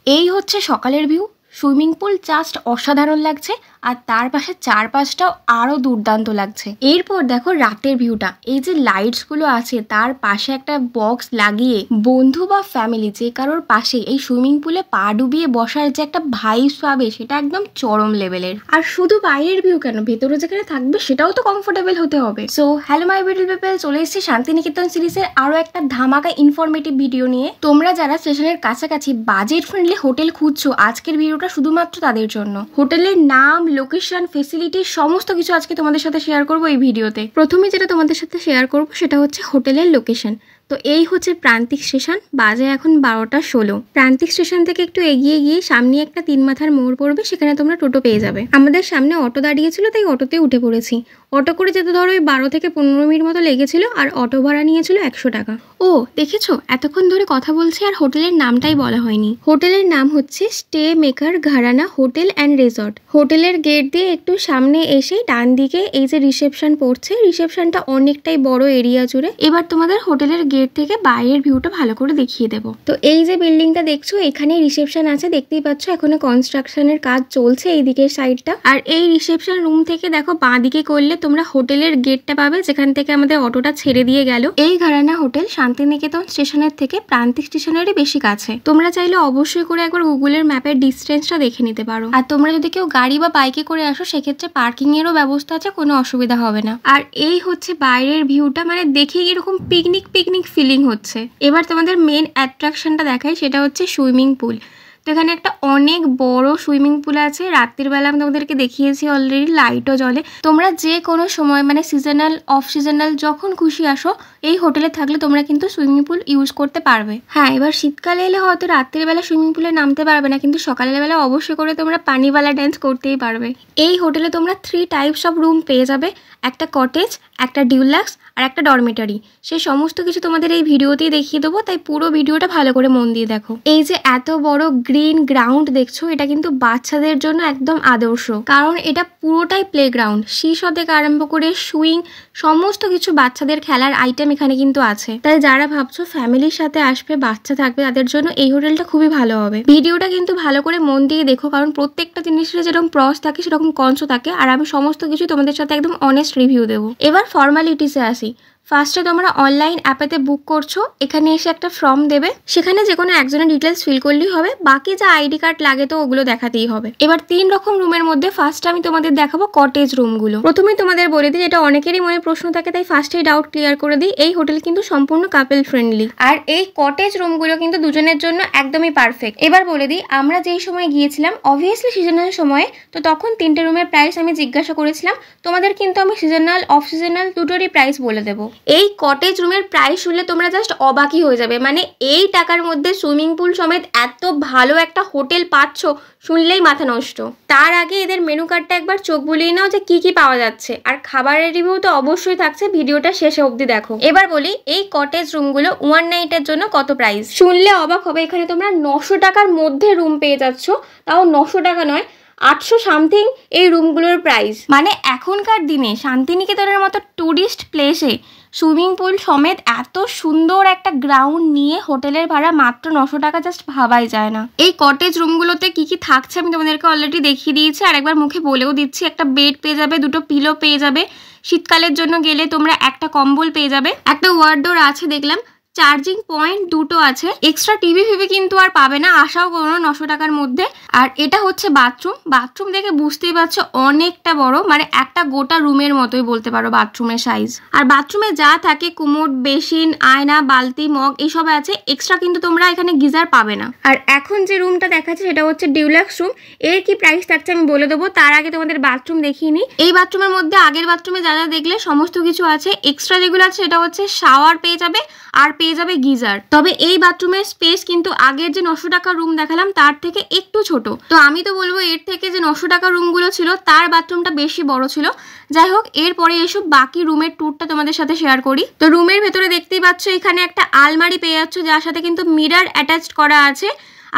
এই হচ্ছে সকালের ভিউ। সুইমিং পুল জাস্ট অসাধারণ লাগছে, আর তার পাশে চারপাশটাও আরো দুর্দান্ত লাগছে। এরপর দেখো রাতের ভিউটা, এই যে লাইটস গুলো আছে তার পাশে একটা বক্স লাগিয়ে বন্ধু বা ফ্যামিলি যে কারোর পাশে এই সুইমিং পুলে পা ডুবিয়ে বসার যে একটা ভাইবস পাবে সেটা একদম চরম লেভেলের। আর শুধু বাইরের ভিউ কেন, ভেতরে যেখানে থাকবে সেটাও তো কমফোর্টেবল হতে হবে। So hello my beautiful people, চলে এসেছি শান্তিনিকেতন সিরিজের আরো একটা ধামাকা ইনফরমেটিভ ভিডিও নিয়ে। তোমরা যারা স্টেশনের কাছাকাছি বাজেট ফ্রেন্ডলি হোটেল খুঁজছো, আজকের ভিডিওটা শুধুমাত্র তাদের জন্য। হোটেলের নাম, লোকেশন, ফেসিলিটি সমস্ত কিছু আজকে তোমাদের সাথে শেয়ার করবো এই ভিডিওতে। প্রথমে যেটা তোমাদের সাথে শেয়ার করবো সেটা হচ্ছে হোটেলের লোকেশন। তো এই হচ্ছে প্রান্তিক স্টেশন, বাজে এখন 12টা 16। প্রান্তিক স্টেশন থেকে একটু এগিয়ে গিয়ে সামনে একটা 3 মাথার মোড় পড়বে, সেখানে তোমরা টোটো পেয়ে যাবে। আমাদের সামনে অটো দাঁড়িয়েছিল তাই অটোতে উঠে পড়েছি। অটো করে যেতে ধরো ওই 12 থেকে 15 মিনিট মতো লেগেছিল, আর অটো ভাড়া নিয়েছিল 100 টাকা। ও দেখেছো, এতক্ষণ ধরে কথা বলছি আর হোটেলের নামটাই বলা হয়নি। হোটেলের নাম হচ্ছে stay maker Gharana hotel and resort. হোটেলের গেট দিয়ে একটু সামনে এসে ডান দিকে এই যে রিসেপশন পড়ছে, রিসেপশনটা অনেকটাই বড় এরিয়া জুড়ে। এবার তোমাদের হোটেলের গেট থেকে বাইরের ভিউটা ভালো করে দেখিয়ে দেবো। তো এই যে বিল্ডিংটা দেখছো, এখানে রিসেপশন আছে, দেখতেই পাচ্ছ এখনো কনস্ট্রাকশনের কাজ চলছে এই দিকের সাইডটা। আর এই রিসেপশন রুম থেকে দেখো বাঁ দিকে করলে তোমরা হোটেলের গেটটা পাবে, যেখান থেকে আমাদের অটোটা ছেড়ে দিয়ে গেল। এই ঘরানা হোটেল শান্তিনিকেতন স্টেশনের থেকে প্রান্তিক স্টেশনেরই বেশি কাছে। তোমরা চাইলে অবশ্যই করে একবার গুগলের ম্যাপের ডিস্টেন্সটা দেখে নিতে পারো। আর তোমরা যদি কেউ গাড়ি বা বাইকে করে আসো, সেক্ষেত্রে পার্কিং এরও ব্যবস্থা আছে, কোনো অসুবিধা হবে না। আর এই হচ্ছে বাইরের ভিউটা, মানে দেখে এরকম পিকনিক পিকনিক ফিলিং হচ্ছে। এবার তোমাদের মেন অ্যাট্রাকশনটা দেখাই, সেটা হচ্ছে সুইমিং পুল। তো এখানে একটা অনেক বড় সুইমিং পুল আছে। রাত্রির বেলা আমি তোমাদেরকে দেখিয়েছি অলরেডি, লাইটও জ্বলে। তোমরা যে কোনো সময় মানে সিজনাল, অফ সিজনাল যখন খুশি আসো, এই হোটেলে থাকলে তোমরা কিন্তু সুইমিং পুল ইউজ করতে পারবে। হ্যাঁ, এবার শীতকালে এলে হয়তো রাত্রির বেলা সুইমিং পুলে নামতে পারবে না, কিন্তু সকালের বেলা অবশ্যই করে তোমরা পানিওয়ালা ড্যান্স করতেই পারবে। এই হোটেলে তোমরা 3 টাইপস অফ রুম পেয়ে যাবে, একটা কটেজ, একটা ডিউলাক্স আর একটা ডরমেটরি। সেই সমস্ত কিছু তোমাদের এই ভিডিওতেই দেখিয়ে দেবো, তাই পুরো ভিডিওটা ভালো করে মন দিয়ে দেখো। এই যে এত বড় গ্রিন গ্রাউন্ড দেখছো, এটা কিন্তু বাচ্চাদের জন্য একদম আদর্শ, কারণ এটা পুরোটাই প্লেগ্রাউন্ড। শিশু থেকে আরম্ভ করে সুইং সমস্ত কিছু বাচ্চাদের খেলার আইটেম এখানে কিন্তু আছে। তাই যারা ভাবছো ফ্যামিলির সাথে আসবে, বাচ্চা থাকবে, তাদের জন্য এই হোটেলটা খুবই ভালো হবে। ভিডিওটা কিন্তু ভালো করে মন দিয়ে দেখো, কারণ প্রত্যেকটা জিনিসের যেরকম প্রস থাকে সেরকম কনসও থাকে, আর আমি সমস্ত কিছু তোমাদের সাথে একদম অনেস্ট রিভিউ দেবো। এবার ফর্মালিটিসে আসি। ফার্স্টে তোমরা অনলাইন অ্যাপেতে বুক করছো, এখানে এসে একটা ফর্ম দেবে, সেখানে যে কোনো একজনের ডিটেলস ফিল করলেই হবে, বাকি যা আইডি কার্ড লাগে তো ওগুলো দেখাতেই হবে। এবার 3 রকম রুমের মধ্যে ফার্স্টে আমি তোমাদের দেখাবো কটেজ রুমগুলো। প্রথমেই তোমাদের বলে দিই, এটা অনেকেরই মনে প্রশ্ন থাকে, তাই ফার্স্টেই ডাউট ক্লিয়ার করে দিই, এই হোটেল কিন্তু সম্পূর্ণ কাপল ফ্রেন্ডলি, আর এই কটেজ রুমগুলো কিন্তু দুজনের জন্য একদমই পারফেক্ট। এবার বলে দিই, আমরা যেই সময় গিয়েছিলাম অবভিয়াসলি সিজনাল সময়ে, তো তখন 3টে রুমের প্রাইস আমি জিজ্ঞাসা করেছিলাম। তোমাদের কিন্তু আমি সিজনাল, অফ সিজনাল দুটোরই প্রাইস বলে দেবো। এই কটেজ রুমের প্রাইস শুনলে তোমরা জাস্ট অবাকই হয়ে যাবে, মানে এই টাকার মধ্যে সুইমিং পুল সমেত এত ভালো একটা হোটেল পাচ্ছ, শুনলেই মাথা নষ্ট। তার আগে এদের মেনু কার্ডটা একবার চোখ বুলিয়ে নাও যে কি কি পাওয়া যাচ্ছে, আর খাবারের রিভিউ তো অবশ্যই থাকছে, ভিডিওটা শেষে অবধি দেখো। এবার বলি এই কটেজ রুমগুলো 1 নাইটের জন্য কত প্রাইস, শুনলে অবাক হবে। এখানে তোমরা 900 টাকার মধ্যে রুম পেয়ে যাচ্ছ, তাও 900 টাকা নয়, 800 সামথিং এই রুমগুলোর প্রাইস। মানে এখনকার দিনে শান্তিনিকেতনের মতো টুরিস্ট প্লেসে সুইমিং পুল সমেত এত সুন্দর একটা গ্রাউন্ড নিয়ে হোটেলের ভাড়া মাত্র 900 টাকা, জাস্ট ভাবাই যায় না। এই কটেজ রুমগুলোতে কি কি থাকছে আমি তোমাদেরকে অলরেডি দেখিয়ে দিয়েছি, আর একবার মুখে বলেও দিচ্ছি। একটা বেড পেয়ে যাবে, 2টো পিলো পেয়ে যাবে, শীতকালের জন্য গেলে তোমরা একটা কম্বল পেয়ে যাবে, একটা ওয়ার্ডরোব আছে দেখলাম, চার্জিং পয়েন্ট 2টো আছে, এক্সট্রা টিভি ফিভি কিন্তু আর পাবে না, আশাও করো না 900 টাকার মধ্যে। আর এটা হচ্ছে বাথরুম। বাথরুম দেখে বুঝতেই পারছো অনেকটা বড়, মানে একটা গোটা রুমের মতোই বলতে পারো বাথরুমের সাইজ। আর বাথরুমে যা থাকে কুমোড, বেসিন, আয়না, বালতি, মগ এইসব আছে, এক্সট্রা কিন্তু তোমরা এখানে গিজার পাবে না। আর এখন যে রুমটা দেখাচ্ছে সেটা হচ্ছে ডিউলাক্স রুম। এর কি প্রাইস থাকছে আমি বলে দেবো, তার আগে তোমাদের বাথরুম দেখিয়ে নিই। এই বাথরুমের মধ্যে আগের বাথরুমে যা যা দেখলে সমস্ত কিছু আছে, এক্সট্রা যেগুলো আছে সেটা হচ্ছে শাওয়ার পেয়ে যাবে আর পেয়ে যাবে গিজার। তবে এই বাথরুমের স্পেস কিন্তু আগের যে 900 টাকার রুম দেখালাম তার থেকে একটু ছোট। তো আমি তো বলবো এর থেকে যে 900 টাকার রুমগুলো ছিল তার বাথরুমটা বেশি বড় ছিল। যাই হোক, এরপরে এসব বাকি রুমের ট্যুরটা তোমাদের সাথে শেয়ার করি। তো রুমের ভেতরে দেখতেই পাচ্ছ এখানে একটা আলমারি পেয়ে যাচ্ছ, যার সাথে কিন্তু মিরর অ্যাটাচড করা আছে।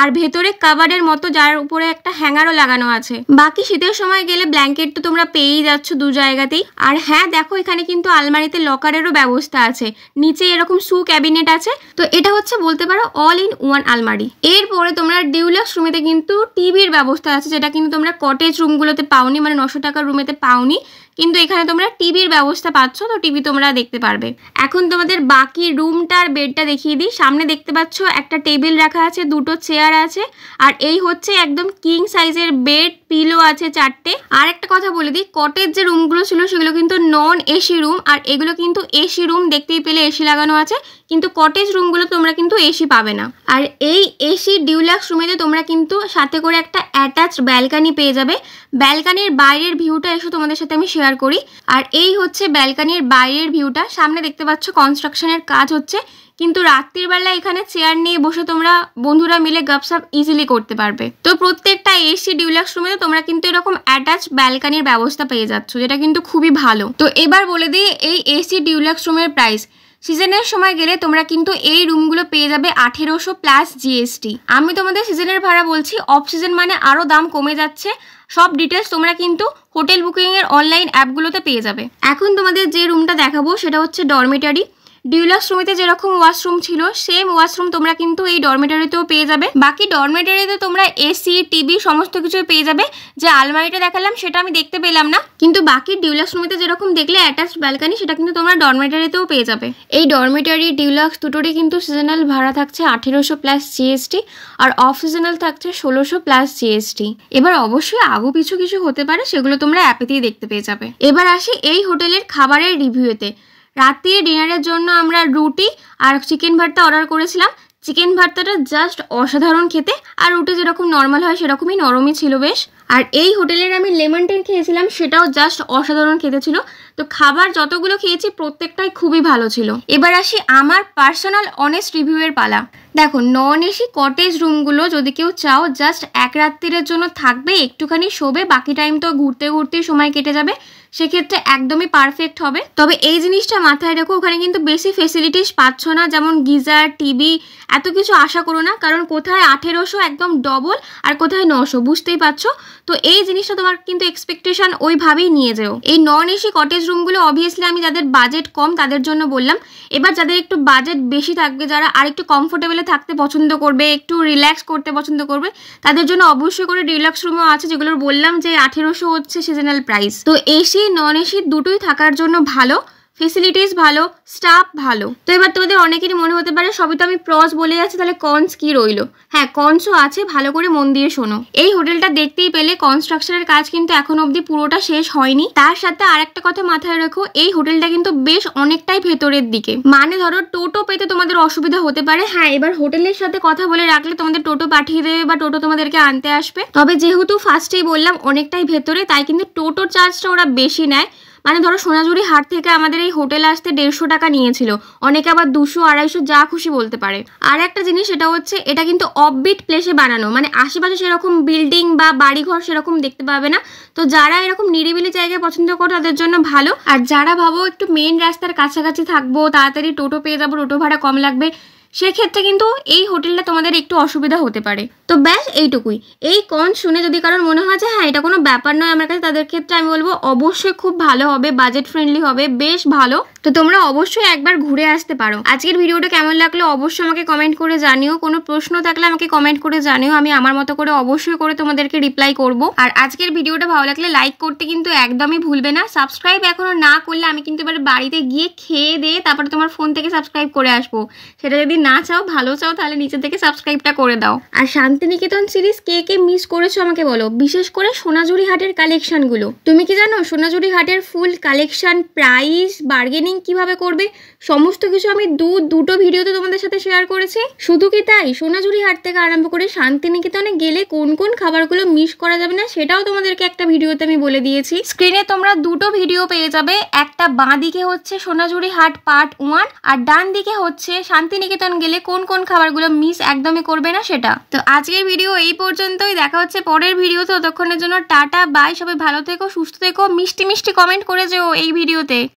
আর ভেতরে কাভারের মতো যার উপরে একটা হ্যাঙ্গারও লাগানো আছে। বাকি শীতের সময় গেলে ব্ল্যাঙ্কেট তো তোমরা পেয়েই যাচ্ছ দু জায়গাতেই। আর হ্যাঁ দেখো এখানে কিন্তু আলমারিতে লকারেরও ব্যবস্থা আছে, নিচে এরকম শু ক্যাবিনেট আছে। তো এটা হচ্ছে বলতে পারো অল ইন ওয়ান আলমারি। এরপরে তোমরা ডিউলাক্স রুমেতে কিন্তু টিভির ব্যবস্থা আছে, যেটা কিন্তু তোমরা কটেজ রুমগুলোতে পাওনি, মানে 900 টাকার রুমেতে পাওনি, কিন্তু এখানে তোমরা টিভির ব্যবস্থা পাচ্ছ। তো টিভি তোমরা দেখতে পারবে। এখন তোমাদের বাকি রুমটার বেডটা দেখিয়ে দিই। সামনে দেখতে পাচ্ছ একটা টেবিল রাখা আছে, দুটো চেয়ার আছে, আর এই হচ্ছে একদম কিং সাইজের বেড, পিলো আছে 4টে। আর একটা কথা বলে দিই, কটেজ যে রুমগুলো ছিল সেগুলো কিন্তু নন এসি রুম, আর এগুলো কিন্তু এসি রুম। দেখতেই পেলে এসি লাগানো আছে, কিন্তু কটেজ রুমগুলো তোমরা কিন্তু এসি পাবে না। আর এই এসি ডিউলাক্স রুমেতে তোমরা কিন্তু সাথে করে একটা অ্যাটাচড ব্যালকানি পেয়ে যাবে। ব্যালকানির বাইরের ভিউটা এসে তোমাদের সাথে আমি শেয়ার করি। আর এই হচ্ছে ব্যালকানির বাইরের ভিউটা। সামনে দেখতে পাচ্ছ কনস্ট্রাকশনের কাজ হচ্ছে, কিন্তু রাত্রির বেলা এখানে চেয়ার নিয়ে বসে তোমরা বন্ধুরা মিলে গপসপ ইজিলি করতে পারবে। তো প্রত্যেকটা এসি ডিউলাক্স রুমে তোমরা কিন্তু এরকম অ্যাটাচ ব্যালকানির ব্যবস্থা পেয়ে যাচ্ছ, যেটা কিন্তু খুবই ভালো। তো এবার বলে দিই এই এসি ডিউলাক্স রুমের প্রাইস। সিজনের সময় গেলে তোমরা কিন্তু এই রুমগুলো পেয়ে যাবে 1800 প্লাস জিএসটি। আমি তোমাদের সিজনের ভাড়া বলছি, অফ সিজন মানে আরও দাম কমে যাচ্ছে। সব ডিটেলস তোমরা কিন্তু হোটেল বুকিংয়ের অনলাইন অ্যাপগুলোতে পেয়ে যাবে। এখন তোমাদের যে রুমটা দেখাবো সেটা হচ্ছে ডরমেটারি। ডিউলাক্স রুমেতে যেরকম ওয়াশরুম ছিল সেম ওয়াশরুম তোমরা কিন্তু এই ডরমেটারিতেও পেয়ে যাবে। বাকি ডরমেটারিতে তোমরা এসি টিভি সমস্ত কিছুই পেয়ে যাবে। যে আলমারিটা দেখালাম সেটা আমি দেখতে পেলাম না, কিন্তু বাকি ডিউলাক্স রুমেতে যেরকম দেখলে অ্যাটাচড ব্যালকানি, সেটা কিন্তু তোমরা ডরমেটারিতেও পেয়ে যাবে। এই ডরমেটারি ডিউলাক্স দুটোরই কিন্তু সিজনাল ভাড়া থাকছে 1800 প্লাস জিএসটি, আর অফ সিজনাল থাকছে 1600 প্লাস জিএসটি। এবার অবশ্যই আগু পিছু কিছু হতে পারে, সেগুলো তোমরা অ্যাপেতেই দেখতে পেয়ে যাবে। এবার আসি এই হোটেলের খাবারের রিভিউতে। রাত্রির ডিনারের জন্য আমরা রুটি আর চিকেন ভর্তা অর্ডার করেছিলাম। চিকেন ভর্তাটা জাস্ট অসাধারণ খেতে, আর রুটি যেরকম নর্মাল হয় সেরকমই নরমই ছিল বেশ। আর এই হোটেলের আমি লেমন টি খেয়েছিলাম, সেটাও জাস্ট অসাধারণ খেতে ছিল। তো খাবার যতগুলো খেয়েছি প্রত্যেকটাই খুবই ভালো ছিল। এবার আসি আমার পার্সোনাল অনেস্ট রিভিউয়ের পালা। দেখো নন এসি কটেজ রুমগুলো যদি কেউ চাও জাস্ট এক রাত্রির জন্য থাকবে, একটুখানি শোবে, বাকি টাইম তো ঘুরতে ঘুরতেই সময় কেটে যাবে, সেক্ষেত্রে একদমই পারফেক্ট হবে। তবে এই জিনিসটা মাথায় রেখো, ওখানে কিন্তু বেশি ফেসিলিটিস পাচ্ছ না, যেমন গিজার, টিভি, এত কিছু আশা করো না, কারণ কোথায় 1800 একদম ডবল, আর কোথায় 900, বুঝতেই পারছো। তো এই জিনিসটা তোমার কিন্তু এক্সপেকটেশন ওইভাবেই নিয়ে যেও। এই নন এসি কটেজ রুমগুলো অবভিয়াসলি আমি যাদের বাজেট কম তাদের জন্য বললাম। এবার যাদের একটু বাজেট বেশি থাকবে, যারা আর একটু কমফোর্টেবলে থাকতে পছন্দ করবে, একটু রিল্যাক্স করতে পছন্দ করবে, তাদের জন্য অবশ্যই করে ডিলাক্স রুমও আছে, যেগুলোর বললাম যে 1800 হচ্ছে সিজনাল প্রাইস। তো এসি নন এসি দুটোই থাকার জন্য ভালো, ফেসিলিটিস ভালো, স্টাফ ভালো। তো এবার তোমাদের অনেকেরই মনে হতে পারে সবই তো আমি প্রস বলে যাচ্ছি, তাহলে কনস কি রইলো? হ্যাঁ, কনসও আছে, ভালো করে মন দিয়ে শোনো। এই হোটেলটা দেখতেই পেলে কনস্ট্রাকশনের কাজ কিন্তু এখন অবধি পুরোটা শেষ হয়নি। তার সাথে আর একটা কথা মাথায় রাখো, এই হোটেলটা কিন্তু বেশ অনেকটাই ভেতরের দিকে, মানে ধরো টোটো পেতে তোমাদের অসুবিধা হতে পারে। হ্যাঁ, এবার হোটেলের সাথে কথা বলে রাখলে তোমাদের টোটো পাঠিয়ে দেবে বা টোটো তোমাদেরকে আনতে আসবে। তবে যেহেতু ফার্স্টেই বললাম অনেকটাই ভেতরে, তাই কিন্তু টোটো চার্জটা ওরা বেশি নেয়। মানে ধরো সোনাঝুরি হাট থেকে আমাদের এই হোটেলে আসতে 150 টাকা নিয়েছিল, অনেকে আবার 200, 250 যা খুশি বলতে পারে। আর একটা জিনিস সেটা হচ্ছে এটা কিন্তু অফবিট প্লেসে বানানো, মানে আশেপাশে সেরকম বিল্ডিং বা বাড়িঘর সেরকম দেখতে পাবে না। তো যারা এরকম নিরিবিলি জায়গায় পছন্দ করে তাদের জন্য ভালো। আর যারা ভাবো একটু মেইন রাস্তার কাছাকাছি থাকবো, তাড়াতাড়ি টোটো পেয়ে যাবো, টোটো ভাড়া কম লাগবে, সেক্ষেত্রে কিন্তু এই হোটেলটা তোমাদের একটু অসুবিধা হতে পারে। তো ব্যাস এইটুকুই। এই কন শুনে যদি কারোর মনে হয় যে হ্যাঁ এটা কোনো ব্যাপার নয় আমার কাছে, তাদের ক্ষেত্রে আমি বলবো অবশ্যই খুব ভালো হবে, বাজেট ফ্রেন্ডলি হবে, বেশ ভালো। তো তোমরা অবশ্যই একবার ঘুরে আসতে পারো। আজকের ভিডিওটা কেমন লাগলো অবশ্যই আমাকে কমেন্ট করে জানিও। কোনো প্রশ্ন থাকলে আমাকে কমেন্ট করে জানিও, আমি আমার মতো করে অবশ্যই করে তোমাদেরকে রিপ্লাই করব। আর আজকের ভিডিওটা ভালো লাগলে লাইক করতে কিন্তু একদমই ভুলবে না। সাবস্ক্রাইব এখনো না করলে আমি কিন্তু এবার বাড়িতে গিয়ে খেয়ে দিয়ে তারপরে তোমার ফোন থেকে সাবস্ক্রাইব করে আসবো। সেটা যদি না চাও, ভালো চাও, তাহলে নিচে থেকে সাবস্ক্রাইবটা করে দাও। আর শান্তিনিকেতন সিরিজ কে কে মিস করেছো আমাকে বলো, বিশেষ করে সোনাঝুরি হাটের কালেকশনগুলো। তুমি কি জানো সোনাঝুরি হাটের ফুল কালেকশন, প্রাইস, বার্গেনিং কিভাবে করবে, সমস্ত কিছু আমি দুটো ভিডিওতে তোমাদের সাথে শেয়ার করেছি। শুধু কি তাই, সোনাঝুরি হাট থেকে আরম্ভ করে শান্তিনিকেতনে গেলে কোন কোন খাবারগুলো মিস করা যাবে না সেটাও তোমাদেরকে একটা ভিডিওতে আমি বলে দিয়েছি। স্ক্রিনে তোমরা দুটো ভিডিও পেয়ে যাবে, একটা বাঁ দিকে হচ্ছে সোনাঝুরি হাট পার্ট 1, আর ডান দিকে হচ্ছে শান্তিনিকেতন গেলে কোন কোন খাবারগুলো মিস একদমই করবে না সেটা। তো আজকের ভিডিও এই পর্যন্তই, দেখা হচ্ছে পরের ভিডিও। ততক্ষণের জন্য টাটা, বাই, সবাই ভালো থেকো, সুস্থ থেকো, মিষ্টি মিষ্টি কমেন্ট করে যেও এই ভিডিওতে।